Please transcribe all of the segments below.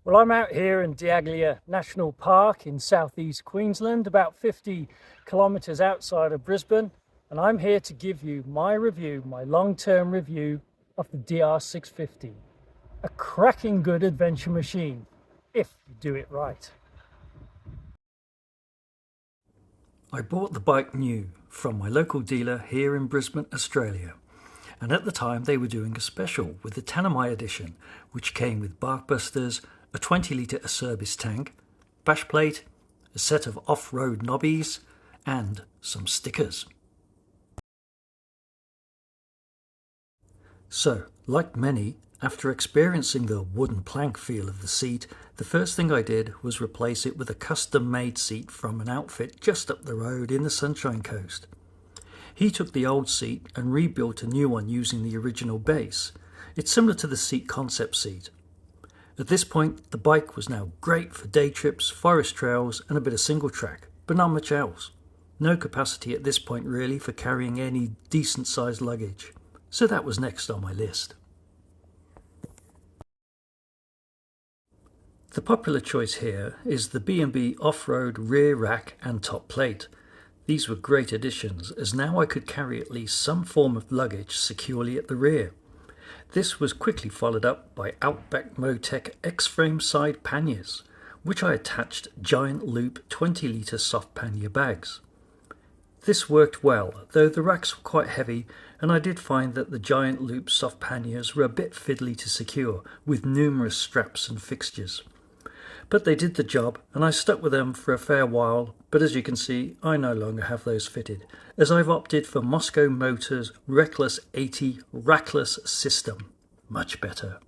Well, I'm out here in Diaglia National Park in southeast Queensland, about 50 kilometers outside of Brisbane, and I'm here to give you my review, my long-term review of the DR650. A cracking good adventure machine, if you do it right. I bought the bike new from my local dealer here in Brisbane, Australia. And at the time they were doing a special with the Tanami edition, which came with bark busters, a 20-litre Acerbis tank, bash plate, a set of off-road knobbies, and some stickers. So, like many, after experiencing the wooden plank feel of the seat, the first thing I did was replace it with a custom-made seat from an outfit just up the road in the Sunshine Coast. He took the old seat and rebuilt a new one using the original base. It's similar to the seat concept seat. At this point, the bike was now great for day trips, forest trails and a bit of single track, but not much else. No capacity at this point really for carrying any decent sized luggage. So that was next on my list. The popular choice here is the B&B off-road rear rack and top plate. These were great additions, as now I could carry at least some form of luggage securely at the rear. This was quickly followed up by Outback Motec X-frame side panniers, which I attached giant loop 20-litre soft pannier bags. This worked well, though the racks were quite heavy, and I did find that the giant loop soft panniers were a bit fiddly to secure, with numerous straps and fixtures. But they did the job, and I stuck with them for a fair while, but as you can see, I no longer have those fitted, as I've opted for Moscow Motors Reckless 80 rackless system. Much better.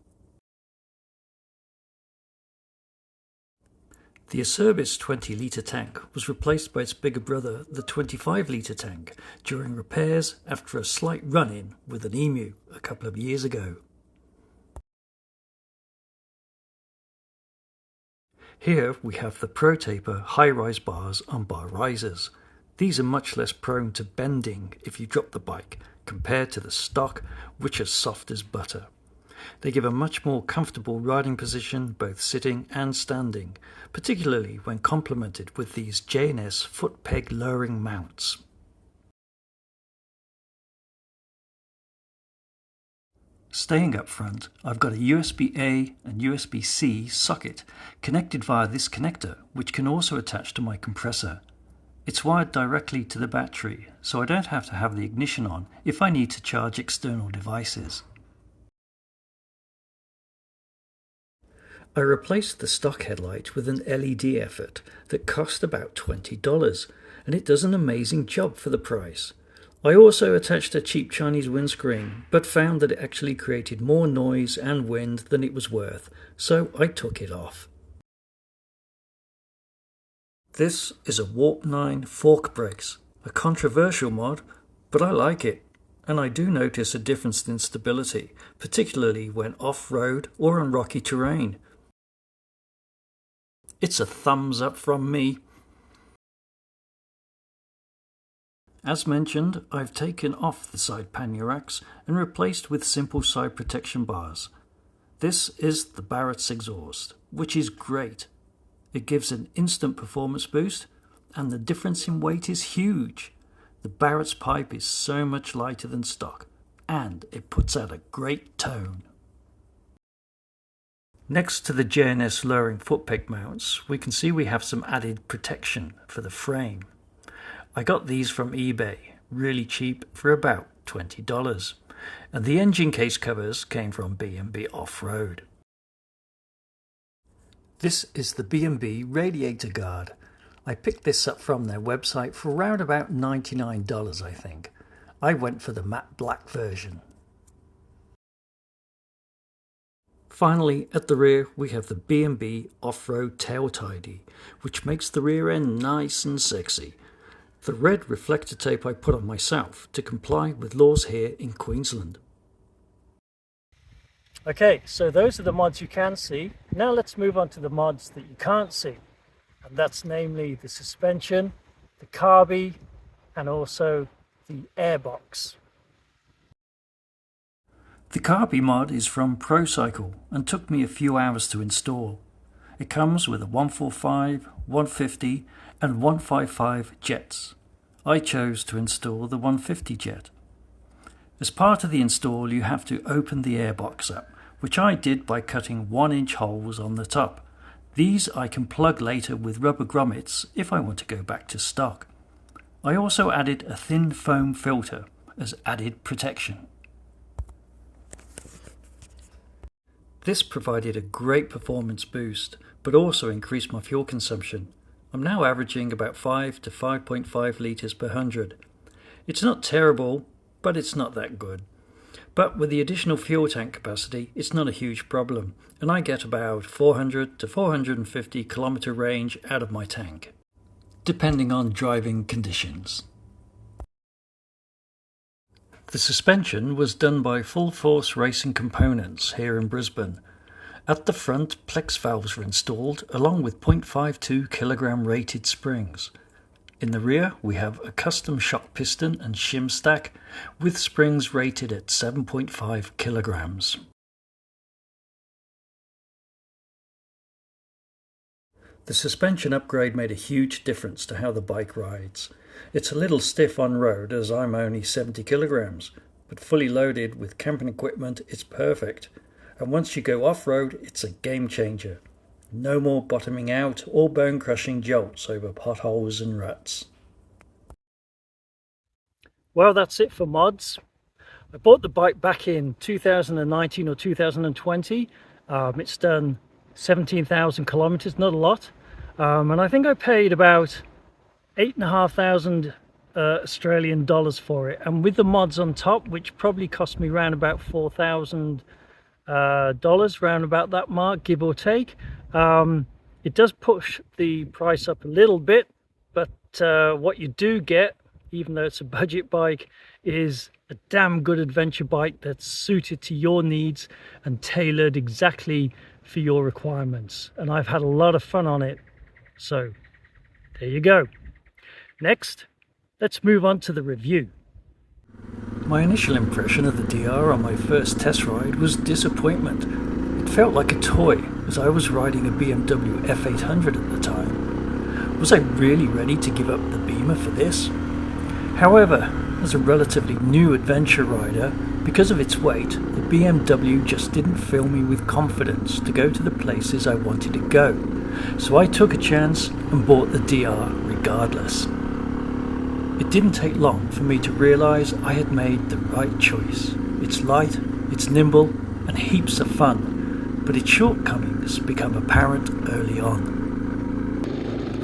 The Acerbis 20-litre tank was replaced by its bigger brother, the 25-litre tank, during repairs after a slight run-in with an Emu a couple of years ago. Here we have the ProTaper high-rise bars on bar risers. These are much less prone to bending if you drop the bike compared to the stock, which are soft as butter. They give a much more comfortable riding position both sitting and standing, particularly when complemented with these J&S Footpeg lowering mounts. Staying up front, I've got a USB-A and USB-C socket connected via this connector, which can also attach to my compressor. It's wired directly to the battery, so I don't have to have the ignition on if I need to charge external devices. I replaced the stock headlight with an LED effort that cost about $20, and it does an amazing job for the price. I also attached a cheap Chinese windscreen, but found that it actually created more noise and wind than it was worth, so I took it off. This is a Warp 9 fork brakes, a controversial mod, but I like it, and I do notice a difference in stability, particularly when off-road or on rocky terrain. It's a thumbs up from me. As mentioned, I've taken off the side pannier racks and replaced with simple side protection bars. This is the Barrett's exhaust, which is great. It gives an instant performance boost, and the difference in weight is huge. The Barrett's pipe is so much lighter than stock, and it puts out a great tone. Next to the J&S lowering footpeg mounts, we can see we have some added protection for the frame. I got these from eBay, really cheap, for about $20, and the engine case covers came from B&B Off-Road. This is the B&B radiator guard. I picked this up from their website for around about $99, I think. I went for the matte black version. Finally, at the rear we have the B&B Off-Road Tail Tidy, which makes the rear end nice and sexy. The red reflector tape I put on myself to comply with laws here in Queensland. Okay, so those are the mods you can see. Now let's move on to the mods that you can't see. And that's namely the suspension, the carby, and also the airbox. The carby mod is from ProCycle and took me a few hours to install. It comes with a 145, 150 and 155 jets. I chose to install the 150 jet. As part of the install you have to open the airbox up, which I did by cutting 1-inch holes on the top. These I can plug later with rubber grommets if I want to go back to stock. I also added a thin foam filter as added protection. This provided a great performance boost, but also increased my fuel consumption. I'm now averaging about 5 to 5.5 litres per 100. It's not terrible, but it's not that good. But with the additional fuel tank capacity, it's not a huge problem, and I get about 400 to 450 kilometre range out of my tank, depending on driving conditions. The suspension was done by Full Force Racing Components here in Brisbane. At the front, Plex valves were installed along with 0.52 kilogram rated springs. In the rear we have a custom shock piston and shim stack with springs rated at 7.5 kilograms. The suspension upgrade made a huge difference to how the bike rides. It's a little stiff on road as I'm only 70 kilograms, but fully loaded with camping equipment it's perfect. And once you go off-road it's a game changer. No more bottoming out or bone-crushing jolts over potholes and ruts. Well, that's it for mods. I bought the bike back in 2019 or 2020. It's done 17,000 kilometers, not a lot. And I think I paid about 8,500 Australian dollars for it. And with the mods on top, which probably cost me around about $4,000, round about that mark, give or take. It does push the price up a little bit, but what you do get, even though it's a budget bike, is a damn good adventure bike that's suited to your needs and tailored exactly for your requirements. And I've had a lot of fun on it. So there you go. Next, let's move on to the review. My initial impression of the DR on my first test ride was disappointment. It felt like a toy, as I was riding a BMW F800 at the time. Was I really ready to give up the Beamer for this? However, as a relatively new adventure rider, because of its weight, the BMW just didn't fill me with confidence to go to the places I wanted to go. So I took a chance and bought the DR regardless. It didn't take long for me to realise I had made the right choice. It's light, it's nimble, and heaps of fun, but its shortcomings become apparent early on.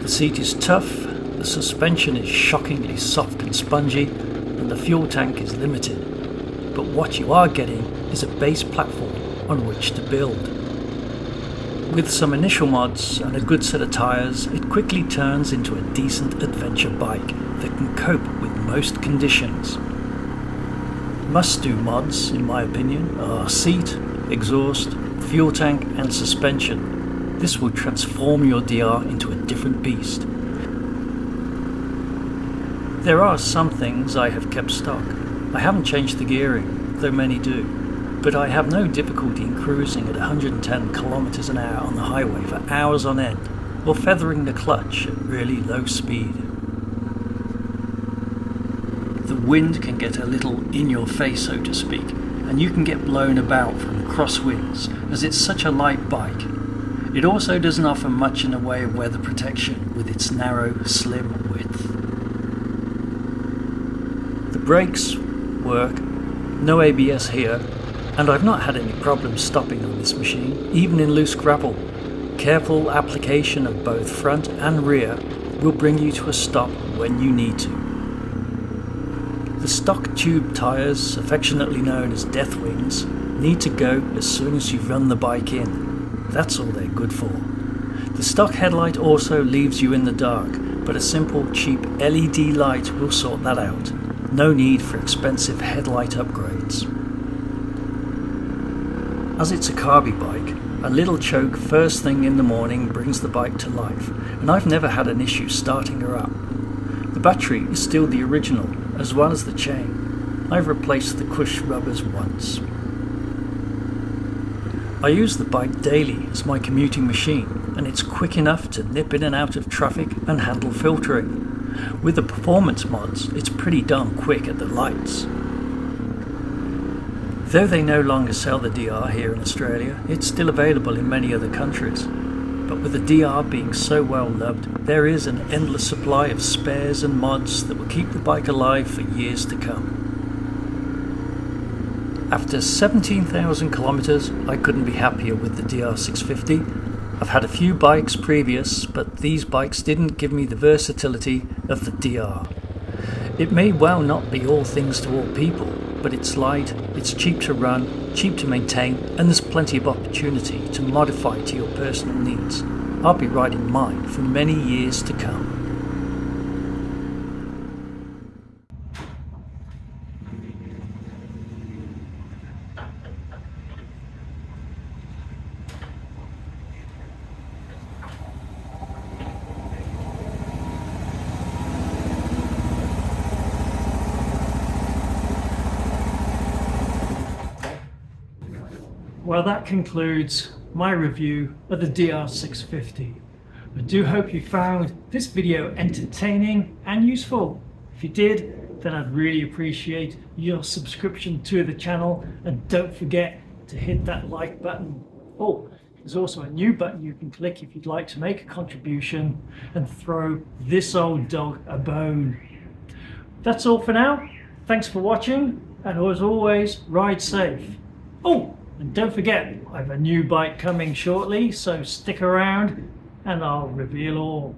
The seat is tough, the suspension is shockingly soft and spongy, and the fuel tank is limited. But what you are getting is a base platform on which to build. With some initial mods and a good set of tyres, it quickly turns into a decent adventure bike that can cope with most conditions. Must-do mods, in my opinion, are seat, exhaust, fuel tank and suspension. This will transform your DR into a different beast. There are some things I have kept stock. I haven't changed the gearing, though many do, but I have no difficulty in cruising at 110 kilometers an hour on the highway for hours on end, or feathering the clutch at really low speed. The wind can get a little in your face, so to speak, and you can get blown about from crosswinds as it's such a light bike. It also doesn't offer much in the way of weather protection with its narrow, slim width. The brakes work, no ABS here, and I've not had any problems stopping on this machine, even in loose gravel. Careful application of both front and rear will bring you to a stop when you need to. The stock tube tyres, affectionately known as death wings, need to go as soon as you run the bike in. That's all they're good for. The stock headlight also leaves you in the dark, but a simple cheap LED light will sort that out. No need for expensive headlight upgrades. As it's a carby bike, a little choke first thing in the morning brings the bike to life, and I've never had an issue starting her up. The battery is still the original, as well as the chain. I've replaced the Cush rubbers once. I use the bike daily as my commuting machine. and it's quick enough to nip in and out of traffic and handle filtering. With the performance mods, it's pretty darn quick at the lights. Though they no longer sell the DR here in Australia, it's still available in many other countries. But with the DR being so well loved, there is an endless supply of spares and mods that will keep the bike alive for years to come. After 17,000 kilometers, I couldn't be happier with the DR650. I've had a few bikes previous, but these bikes didn't give me the versatility of the DR. It may well not be all things to all people, but it's light, it's cheap to run, cheap to maintain, and there's plenty of opportunity to modify to your personal needs. I'll be riding mine for many years to come. Well, that concludes my review of the DR650. I do hope you found this video entertaining and useful. If you did, then I'd really appreciate your subscription to the channel, and don't forget to hit that like button. Oh, there's also a new button you can click if you'd like to make a contribution and throw this old dog a bone. That's all for now. Thanks for watching, and as always, ride safe. Oh, and don't forget, I have a new bike coming shortly, so stick around and I'll reveal all.